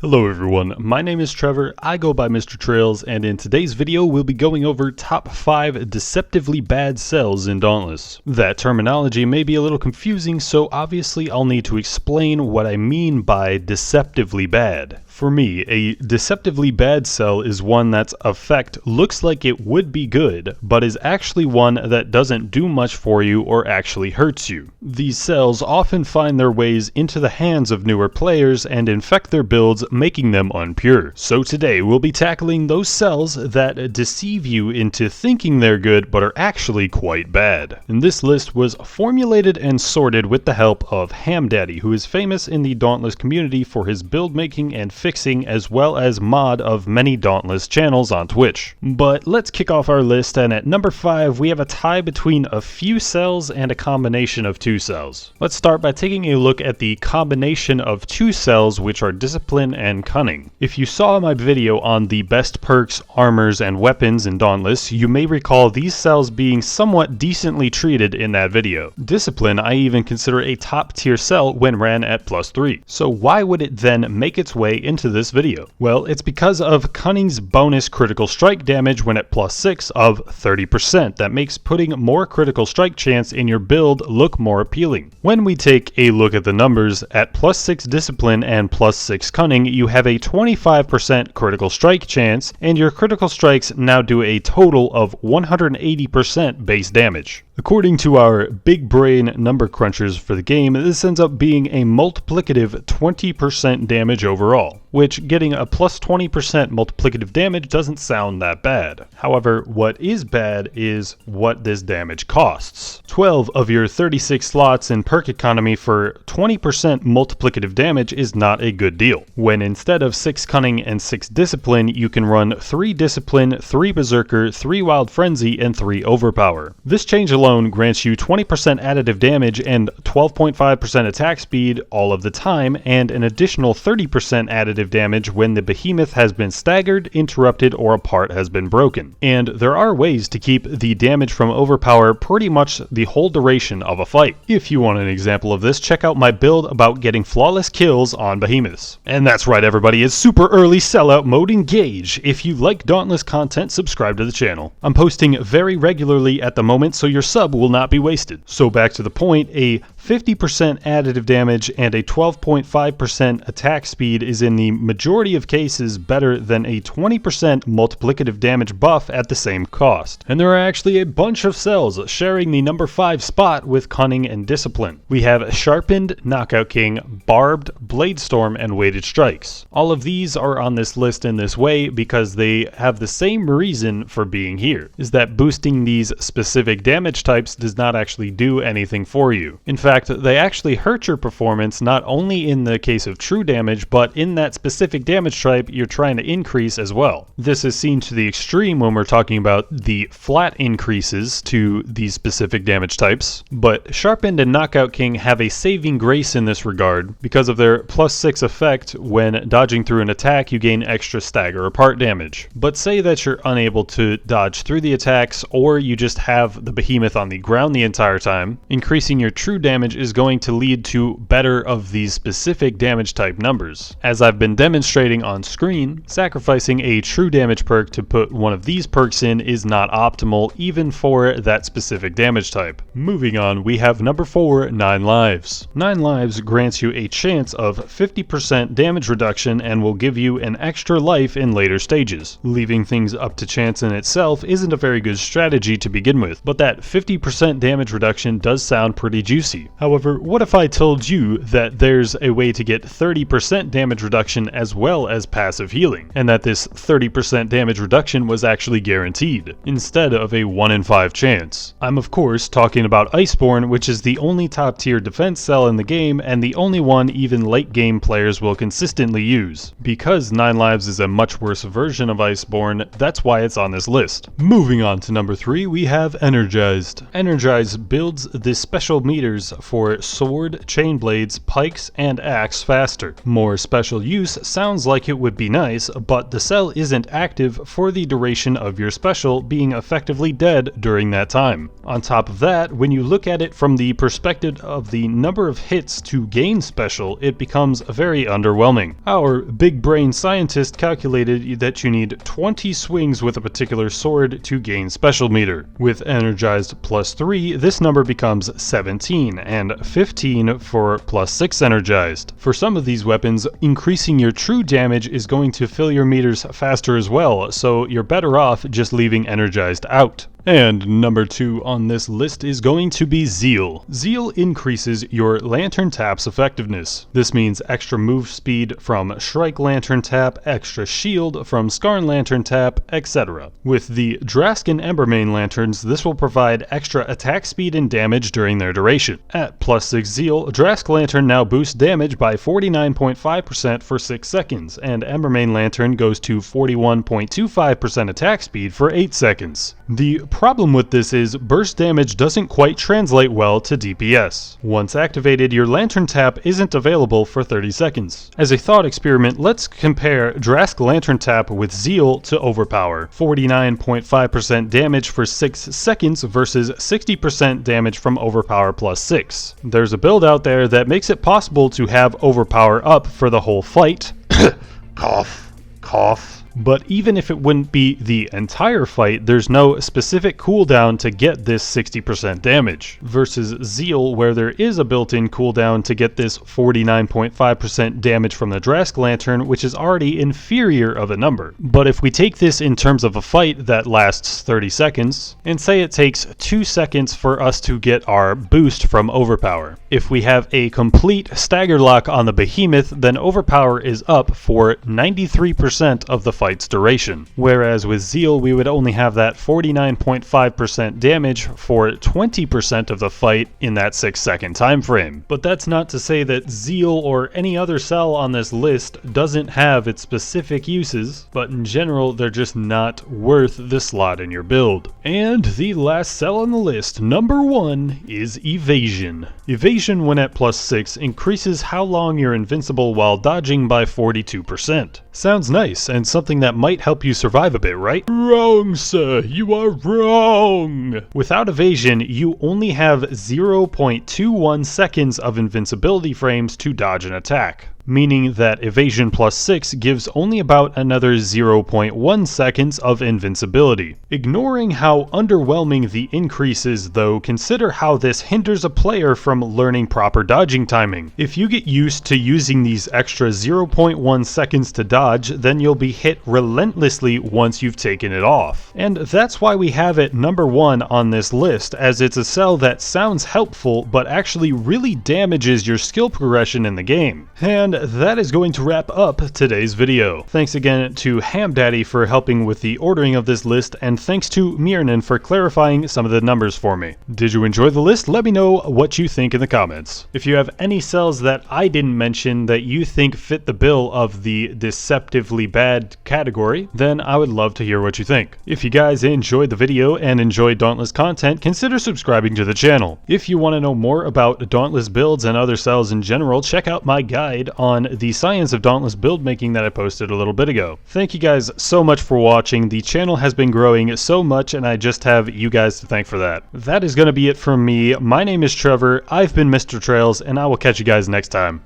Hello everyone, my name is Trevor, I go by Mr. Trails, and in today's video we'll be going over top 5 deceptively bad cells in Dauntless. That terminology may be a little confusing, so obviously I'll need to explain what I mean by deceptively bad. For me, a deceptively bad cell is one that's effect looks like it would be good, but is actually one that doesn't do much for you or actually hurts you. These cells often find their ways into the hands of newer players and infect their builds, making them unpure. So today we'll be tackling those cells that deceive you into thinking they're good but are actually quite bad. And this list was formulated and sorted with the help of HamDaddy, who is famous in the Dauntless community for his build making and fixing as well as mod of many Dauntless channels on Twitch. But let's kick off our list, and at number 5 we have a tie between a few cells and a combination of 2 cells. Let's start by taking a look at the combination of 2 cells, which are Discipline and Cunning. If you saw my video on the best perks, armors, and weapons in Dauntless, you may recall these cells being somewhat decently treated in that video. Discipline I even consider a top tier cell when ran at +3. So why would it then make its way into this video? Well, it's because of Cunning's bonus critical strike damage when at +6 of 30%. That makes putting more critical strike chance in your build look more appealing. When we take a look at the numbers, at +6 Discipline and +6 Cunning, you have a 25% critical strike chance, and your critical strikes now do a total of 180% base damage. According to our big brain number crunchers for the game, this ends up being a multiplicative 20% damage overall, which getting a +20% multiplicative damage doesn't sound that bad. However, what is bad is what this damage costs. 12 of your 36 slots in perk economy for 20% multiplicative damage is not a good deal, when instead of 6 Cunning and 6 Discipline, you can run 3 Discipline, 3 Berserker, 3 Wild Frenzy, and 3 Overpower. This change alone grants you 20% additive damage and 12.5% attack speed all of the time, and an additional 30% additive damage when the behemoth has been staggered, interrupted, or a part has been broken. And there are ways to keep the damage from Overpower pretty much the whole duration of a fight. If you want an example of this, check out my build about getting flawless kills on behemoths. And that's right everybody, it's super early sellout mode engage. If you like Dauntless content, subscribe to the channel. I'm posting very regularly at the moment, so your sub will not be wasted. So back to the point, a 50% additive damage and a 12.5% attack speed is in the majority of cases better than a 20% multiplicative damage buff at the same cost. And there are actually a bunch of cells sharing the number 5 spot with Cunning and Discipline. We have Sharpened, Knockout King, Barbed, Bladestorm, and Weighted Strikes. All of these are on this list in this way because they have the same reason for being here, is that boosting these specific damage types does not actually do anything for you. In fact, they actually hurt your performance not only in the case of true damage, but in that specific damage type you're trying to increase as well. This is seen to the extreme when we're talking about the flat increases to these specific damage types, but Sharpened and Knockout King have a saving grace in this regard. Because of their +6 effect, when dodging through an attack you gain extra stagger apart damage. But say that you're unable to dodge through the attacks, or you just have the behemoth on the ground the entire time, increasing your true damage is going to lead to better of these specific damage type numbers. As I've been demonstrating on screen, sacrificing a true damage perk to put one of these perks in is not optimal even for that specific damage type. Moving on, we have number 4, 9 lives. 9 lives grants you a chance of 50% damage reduction and will give you an extra life in later stages. Leaving things up to chance in itself isn't a very good strategy to begin with, but that 50% damage reduction does sound pretty juicy. However, what if I told you that there's a way to get 30% damage reduction as well as passive healing, and that this 30% damage reduction was actually guaranteed, instead of a 1 in 5 chance? I'm of course talking about Iceborne, which is the only top tier defense cell in the game, and the only one even late game players will consistently use. Because 9 lives is a much worse version of Iceborne, that's why it's on this list. Moving on to number 3, we have Energized. Energized builds the special meters for sword, chain blades, pikes, and axe faster. More special use sounds like it would be nice, but the cell isn't active for the duration of your special, being effectively dead during that time. On top of that, when you look at it from the perspective of the number of hits to gain special, it becomes very underwhelming. Our big brain scientist calculated that you need 20 swings with a particular sword to gain special meter. With Energized +3, this number becomes 17, and 15 for +6 Energized. For some of these weapons, increasing your true damage is going to fill your meters faster as well, so you're better off just leaving Energized out. And number 2 on this list is going to be Zeal. Zeal increases your lantern tap's effectiveness. This means extra move speed from Shrike Lantern Tap, extra shield from Skarn Lantern Tap, etc. With the Drask and Embermane lanterns, this will provide extra attack speed and damage during their duration. At +6 Zeal, Drask Lantern now boosts damage by 49.5% for 6 seconds, and Embermane Lantern goes to 41.25% attack speed for 8 seconds. The problem with this is burst damage doesn't quite translate well to DPS. Once activated, your Lantern Tap isn't available for 30 seconds. As a thought experiment, let's compare Drask Lantern Tap with Zeal to Overpower. 49.5% damage for 6 seconds versus 60% damage from Overpower +6. There's a build out there that makes it possible to have Overpower up for the whole fight. Cough, cough. But even if it wouldn't be the entire fight, there's no specific cooldown to get this 60% damage, versus Zeal, where there is a built-in cooldown to get this 49.5% damage from the Drask Lantern, which is already inferior of a number. But if we take this in terms of a fight that lasts 30 seconds, and say it takes 2 seconds for us to get our boost from Overpower. If we have a complete stagger lock on the Behemoth, then Overpower is up for 93% of the fight's duration, whereas with Zeal we would only have that 49.5% damage for 20% of the fight in that 6-second time frame. But that's not to say that Zeal or any other cell on this list doesn't have its specific uses, but in general they're just not worth the slot in your build. And the last cell on the list, number 1, is Evasion. Evasion, when at +6, increases how long you're invincible while dodging by 42%. Sounds nice, and something that might help you survive a bit, right? Wrong, sir. You are wrong. Without Evasion, you only have 0.21 seconds of invincibility frames to dodge an attack, meaning that Evasion +6 gives only about another 0.1 seconds of invincibility. Ignoring how underwhelming the increase is though, consider how this hinders a player from learning proper dodging timing. If you get used to using these extra 0.1 seconds to dodge, then you'll be hit relentlessly once you've taken it off. And that's why we have it number 1 on this list, as it's a cell that sounds helpful but actually really damages your skill progression in the game. And that is going to wrap up today's video. Thanks again to HamDaddy for helping with the ordering of this list, and thanks to Mirnan for clarifying some of the numbers for me. Did you enjoy the list? Let me know what you think in the comments. If you have any cells that I didn't mention that you think fit the bill of the Deceptively Bad category, then I would love to hear what you think. If you guys enjoyed the video and enjoyed Dauntless content, consider subscribing to the channel. If you want to know more about Dauntless builds and other cells in general, check out my guide on the science of Dauntless build making that I posted a little bit ago. Thank you guys so much for watching. The channel has been growing so much and I just have you guys to thank for that. That is going to be it from me. My name is Trevor, I've been Mr. Trails, and I will catch you guys next time.